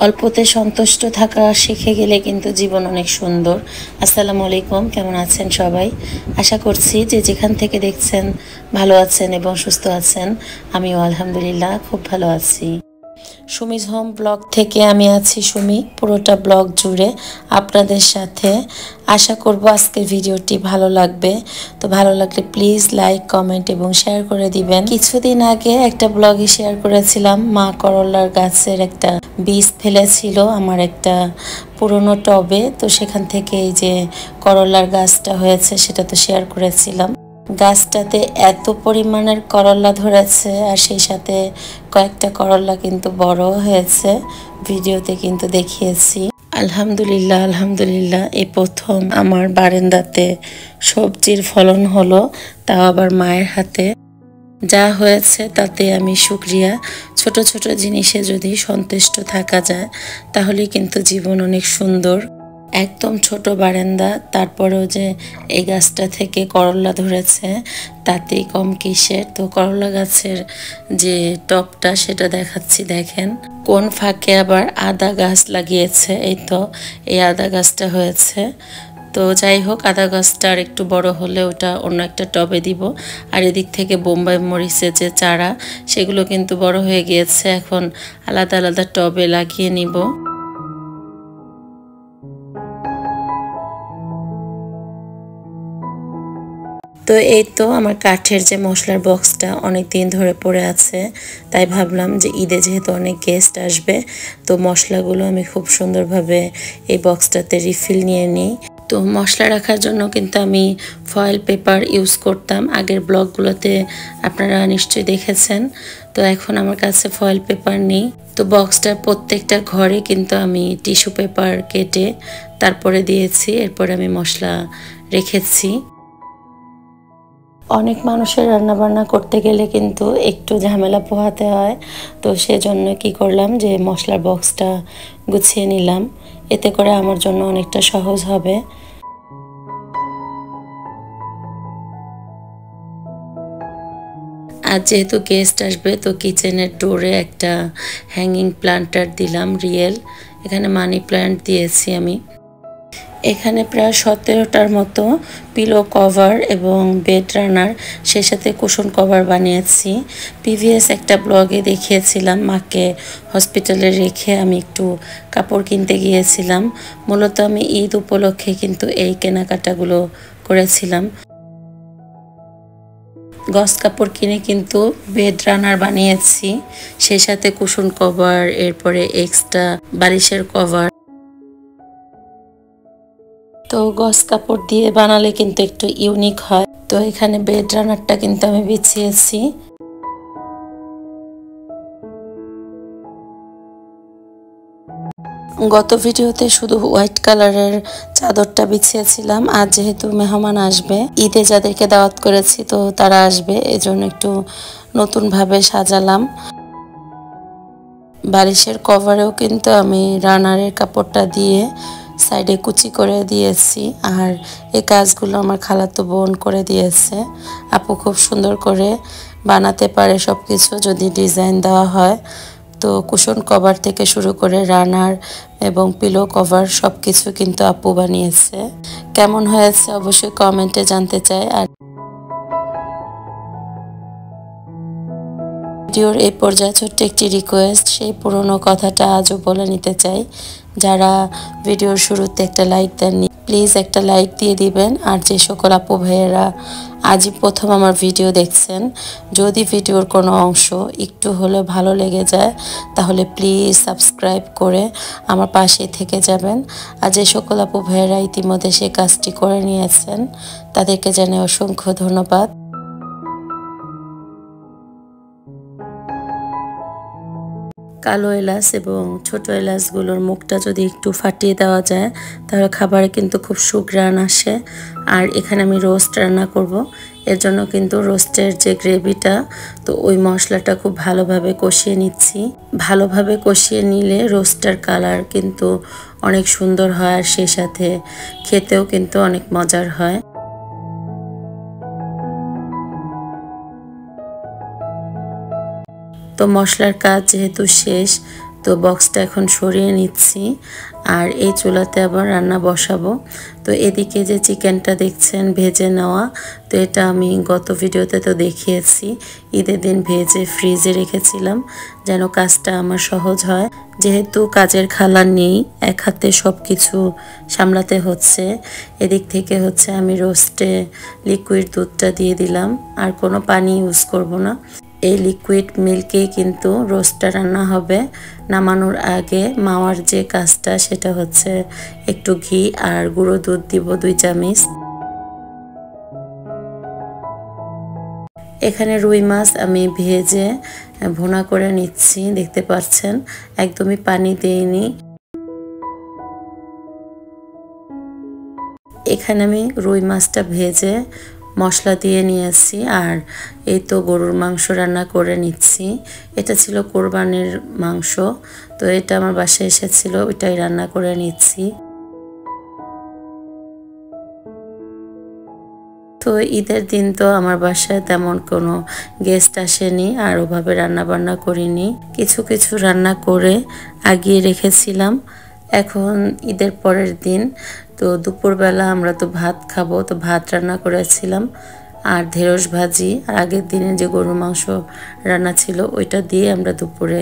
অল্পতে সন্তুষ্ট থাকা শিখে গেলে কিন্তু জীবন অনেক সুন্দর। আসসালামু আলাইকুম, কেমন আছেন সবাই? আশা করছি যে যেখান থেকে দেখছেন ভালো আছেন এবং সুস্থ আছেন। আমিও আলহামদুলিল্লাহ খুব ভালো আছি। সুমিজ হোম ব্লগ থেকে আমি আছি সুমি, পুরোটা ব্লগ জুড়ে আপনাদের সাথে। আশা করব আজকের ভিডিওটি ভালো লাগবে। তো ভালো লাগলে প্লিজ লাইক, কমেন্ট এবং শেয়ার করে দিবেন। কিছুদিন আগে একটা ব্লগে শেয়ার করেছিলাম মা করলার গাছের একটা বীজ ফেলেছিল আমার একটা পুরনো টবে। তো সেখান থেকে এই যে করলার গাছটা হয়েছে সেটা তো শেয়ার করেছিলাম। গাছটাতে এত পরিমাণের করলা ধরেছে আর সেই সাথে কয়েকটা করলা কিন্তু বড় হয়েছে, ভিডিওতে কিন্তু দেখিয়েছি। আলহামদুলিল্লাহ আলহামদুলিল্লাহ, এই প্রথম আমার বারান্দাতে সবজির ফলন হলো, তাও আবার মায়ের হাতে। যা হয়েছে তাতে আমি শুকরিয়া। ছোট ছোট জিনিসে যদি সন্তুষ্ট থাকা যায় তাহলে কিন্তু জীবন অনেক সুন্দর। একদম ছোট বারান্দা, তারপরেও যে এই গাছটা থেকে করলা ধরেছে তাতেই কম কিসের। তো করলা গাছের যে টপটা সেটা দেখাচ্ছি, দেখেন কোন ফাঁকে আবার আদা গাছ লাগিয়েছে। এই তো এই আদা গাছটা হয়েছে। তো যাই হোক, আদা গাছটা আর একটু বড় হলে ওটা অন্য একটা টবে দিব। আর এদিক থেকে বোম্বাই মরিচের যে চারা সেগুলো কিন্তু বড় হয়ে গিয়েছে, এখন আলাদা আলাদা টবে লাগিয়ে নিব। তো এই তো আমার কাঠের যে মশলার বক্সটা অনেক দিন ধরে পড়ে আছে, তাই ভাবলাম যে ঈদে যেহেতু অনেক গেস্ট আসবে তো মশলাগুলো আমি খুব সুন্দরভাবে এই বক্সটাতে রিফিল নিয়ে নিই। তো মশলা রাখার জন্য কিন্তু আমি ফয়েল পেপার ইউজ করতাম আগের ব্লগগুলোতে, আপনারা নিশ্চয়ই দেখেছেন। তো এখন আমার কাছে ফয়েল পেপার নেই। তো বক্সটার প্রত্যেকটা ঘরে কিন্তু আমি টিস্যু পেপার কেটে তারপরে দিয়েছি, এরপরে আমি মশলা রেখেছি। অনেক মানুষের রান্নাবান্না করতে গেলে কিন্তু একটু ঝামেলা পোহাতে হয়। তো সেজন্য কি করলাম যে মশলার বক্সটা গুছিয়ে নিলাম, এতে করে আমার জন্য অনেকটা সহজ হবে। আর যেহেতু গেস্ট আসবে তো কিচেনের ডোরে একটা হ্যাঙ্গিং প্ল্যান্টার দিলাম রিয়েল। এখানে মানি প্ল্যান্ট দিয়েছি আমি। এখানে প্রায় 17টার মতো পিলো কভার এবং বেড রানার, সেই সাথে কুশন কভার বানিয়েছি। প্রিভিয়াস একটা ব্লগে দেখিয়েছিলাম মাকে হসপিটালে রেখে আমি একটু কাপড় কিনতে গিয়েছিলাম। মূলত আমি ঈদ উপলক্ষে কিন্তু এই কেনাকাটাগুলো করেছিলাম। গস কাপড় কিনে কিন্তু বেড রানার বানিয়েছি, সেই সাথে কুশন কভার, এরপরে এক্সট্রা বালিশের কভার। তো গস কাপড় দিয়ে বানালে কিন্তু একটু ইউনিক হয়। তো এখানে বেড রানারটা কিন্তু আমি বিছিয়েছি। গত ভিডিওতে শুধু হোয়াইট কালারের চাদরটা বিছিয়েছিলাম, আর যেহেতু মেহমান আসবে, ঈদে যাদেরকে দাওয়াত করেছি তো তারা আসবে, এজন্য একটু নতুনভাবে সাজালাম। বালিশের কভারেও কিন্তু আমি রানারের কাপড়টা দিয়ে সাইডে কুচি করে দিয়েছি। আর এই কাজগুলো আমার খালাতো বোন করে দিয়েছে। আপু খুব সুন্দর করে বানাতে পারে সব কিছু যদি ডিজাইন দেওয়া হয়। তো কুশন কভার থেকে শুরু করে রানার এবং পিলো কভার সব কিছু কিন্তু আপু বানিয়েছে। কেমন হয়েছে অবশ্যই কমেন্টে জানতে চাই। আর ভিডিওর এই পর্যায়ে ছোট্ট একটি রিকোয়েস্ট, সেই পুরনো কথাটা আজও বলে নিতে চাই। যারা ভিডিওর শুরুতে একটা লাইক দেননি প্লিজ একটা লাইক দিয়ে দিবেন। আর যে সকল আপু ভাইয়েরা আজই প্রথম আমার ভিডিও দেখছেন, যদি ভিডিওর কোনো অংশ একটু হলেও ভালো লেগে যায় তাহলে প্লিজ সাবস্ক্রাইব করে আমার পাশে থেকে যাবেন। আর যে সকল আপু ভাইয়েরা ইতিমধ্যে সে কাজটি করে নিয়েছেন তাদেরকে জানাই অসংখ্য ধন্যবাদ। কালো এলাচ এবং ছোট এলাচগুলোর মুখটা যদি একটু ফাটিয়ে দেওয়া যায় তাহলে খাবারে কিন্তু খুব সুঘ্রাণ আসে। আর এখানে আমি রোস্ট রান্না করব, এর জন্য কিন্তু রোস্টের যে গ্রেভিটা, তো ওই মশলাটা খুব ভালোভাবে কষিয়ে নিচ্ছি। ভালোভাবে কষিয়ে নিলে রোস্টার কালার কিন্তু অনেক সুন্দর হয়, আর সেই সাথে খেতেও কিন্তু অনেক মজার হয়। তো মশলার কাজ যেহেতু শেষ, তো বক্সটা এখন সরিয়ে নিচ্ছি আর এই চুলাতে আবার রান্না বসাবো। তো এদিকে যে চিকেনটা দেখছেন ভেজে নেওয়া, তো এটা আমি গত ভিডিওতে তো দেখিয়েছি, ঈদের দিন ভেজে ফ্রিজে রেখেছিলাম যেন কাজটা আমার সহজ হয়। যেহেতু কাজের খালা নেই, এক হাতে সব কিছু সামলাতে হচ্ছে। এদিক থেকে হচ্ছে আমি রোস্টে লিকুইড দুধটা দিয়ে দিলাম, আর কোনো পানি ইউজ করব না। এই লিকুইড মিল্কেই কিন্তু রোস্টটা রান্না হবে। নামানোর আগে মাওয়ার যে কাজটা সেটা হচ্ছে একটু ঘি আর গুঁড়ো দুধ দিব 2 চামচ। এখানে রুই মাছ আমি ভেজে ভুনা করে নিচ্ছি, দেখতে পাচ্ছেন একদমই পানি দেইনি। এখানে আমি রুই মাছটা ভেজে মশলা দিয়ে নিয়েছি, আর এই তো গরুর মাংস রান্না করে নিচ্ছি। এটা ছিল কোরবানির মাংস, তো এটা আমার বাসায় এসেছিল, ওইটাই রান্না করে নিচ্ছি। তো ঈদের দিন তো আমার বাসায় তেমন কোনো গেস্ট আসেনি, আর ওভাবে রান্না বান্না করিনি। কিছু কিছু রান্না করে আগিয়ে রেখেছিলাম। এখন ঈদের পরের দিন তো দুপুরবেলা আমরা তো ভাত খাবো, তো ভাত রান্না করেছিলাম আর ঢেঁড়স ভাজি, আর আগের দিনে যে গরুর মাংস রান্না ছিল ওইটা দিয়ে আমরা দুপুরে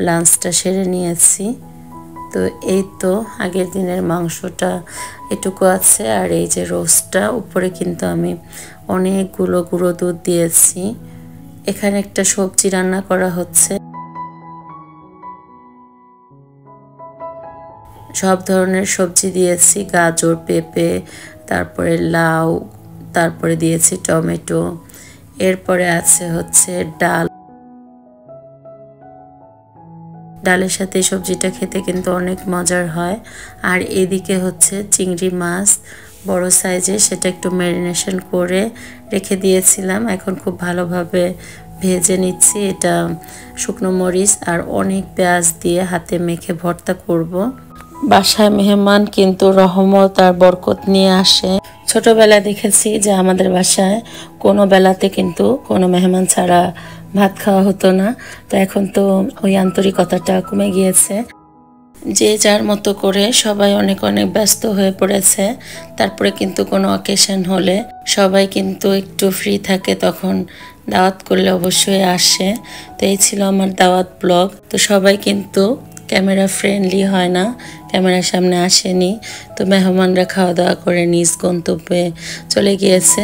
লাঞ্চটা সেরে নিয়েছি। তো এই তো আগের দিনের মাংসটা এটুকু আছে, আর এই যে রোস্টটা উপরে কিন্তু আমি অনেকগুলো গুঁড়ো দুধ দিয়েছি। এখানে একটা সবজি রান্না করা হচ্ছে, সব ধরনের সবজি দিয়েছি, গাজর, পেঁপে, তারপরে লাউ, তারপরে দিয়েছি টমেটো, এরপরে আছে হচ্ছে ডাল। ডালের সাথে সবজিটা খেতে কিন্তু অনেক মজার হয়। আর এদিকে হচ্ছে চিংড়ি মাছ বড় সাইজে, সেটা একটু ম্যারিনেশন করে রেখে দিয়েছিলাম, এখন খুব ভালোভাবে ভেজে নিচ্ছি। এটা শুকনো মরিচ আর অনেক পেঁয়াজ দিয়ে হাতে মেখে ভর্তা করব। বাসায় মেহমান কিন্তু রহমত আর বরকত নিয়ে আসে। ছোটবেলায় দেখেছি যে আমাদের বাসায় কোনো বেলাতে কিন্তু কোনো মেহমান ছাড়া ভাত খাওয়া হতো না। তো এখন তো ওই আন্তরিকতাটা কমে গিয়েছে, যে যার মতো করে সবাই অনেক অনেক ব্যস্ত হয়ে পড়েছে। তারপরে কিন্তু কোনো অকেশন হলে সবাই কিন্তু একটু ফ্রি থাকে, তখন দাওয়াত করলে অবশ্যই আসে। তো এই ছিল আমার দাওয়াত ব্লগ। তো সবাই কিন্তু ক্যামেরা ফ্রেন্ডলি হয় না, ক্যামেরার সামনে আসেনি। তো মেহমানরা খাওয়া দাওয়া করে নিজ গন্তব্যে চলে গিয়েছে।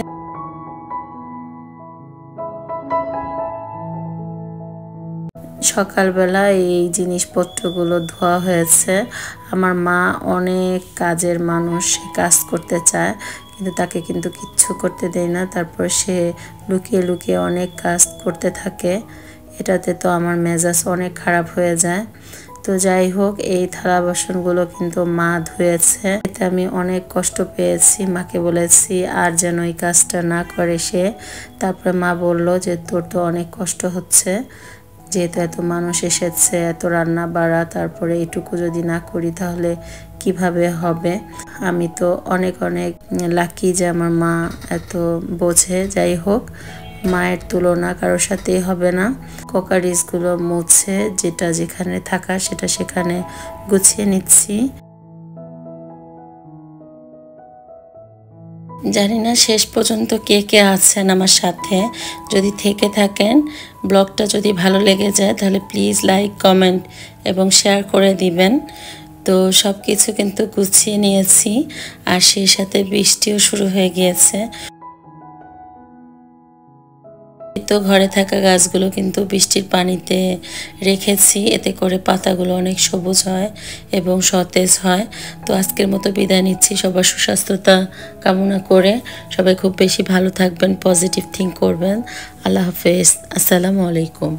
সকালবেলা এই জিনিসপত্রগুলো ধোয়া হয়েছে। আমার মা অনেক কাজের মানুষ, সে কাজ করতে চায় কিন্তু তাকে কিন্তু কিচ্ছু করতে দেয় না, তারপর সে লুকিয়ে লুকিয়ে অনেক কাজ করতে থাকে। এটাতে তো আমার মেজাজ অনেক খারাপ হয়ে যায়। তো যাই হোক, এই থালা বাসনগুলো কিন্তু মা ধুয়েছে, এতে আমি অনেক কষ্ট পেয়েছি। মাকে বলেছি আর যেন এই কাজটা না করে সে। তারপরে মা বলল যে তোর তো অনেক কষ্ট হচ্ছে, যেহেতু এত মানুষ এসেছে, এত রান্না বাড়া, তারপরে এটুকু যদি না করি তাহলে কিভাবে হবে। আমি তো অনেক অনেক লাকি যে আমার মা এত বোঝে। যাই হোক, মায়ের তুলনা কারোর সাথেই হবে না। কোকারিজগুলো মুছে যেটা যেখানে থাকা সেটা সেখানে গুছিয়ে নিচ্ছি। জানি না শেষ পর্যন্ত কে কে আছেন আমার সাথে। যদি থেকে থাকেন, ব্লগটা যদি ভালো লেগে যায় তাহলে প্লিজ লাইক, কমেন্ট এবং শেয়ার করে দিবেন। তো সব কিছু কিন্তু গুছিয়ে নিয়েছি, আর সেই সাথে বৃষ্টিও শুরু হয়ে গিয়েছে। তো ঘরে থাকা গাছগুলো কিন্তু বৃষ্টির পানিতে রেখেছি, এতে করে পাতাগুলো অনেক সবুজ হয় এবং সতেজ হয়। তো আজকের মতো বিদায় নিচ্ছি, সবার সুস্বাস্থ্যতা কামনা করে। সবাই খুব বেশি ভালো থাকবেন, পজিটিভ থিঙ্ক করবেন। আল্লাহ হাফেজ, আসসালামু আলাইকুম।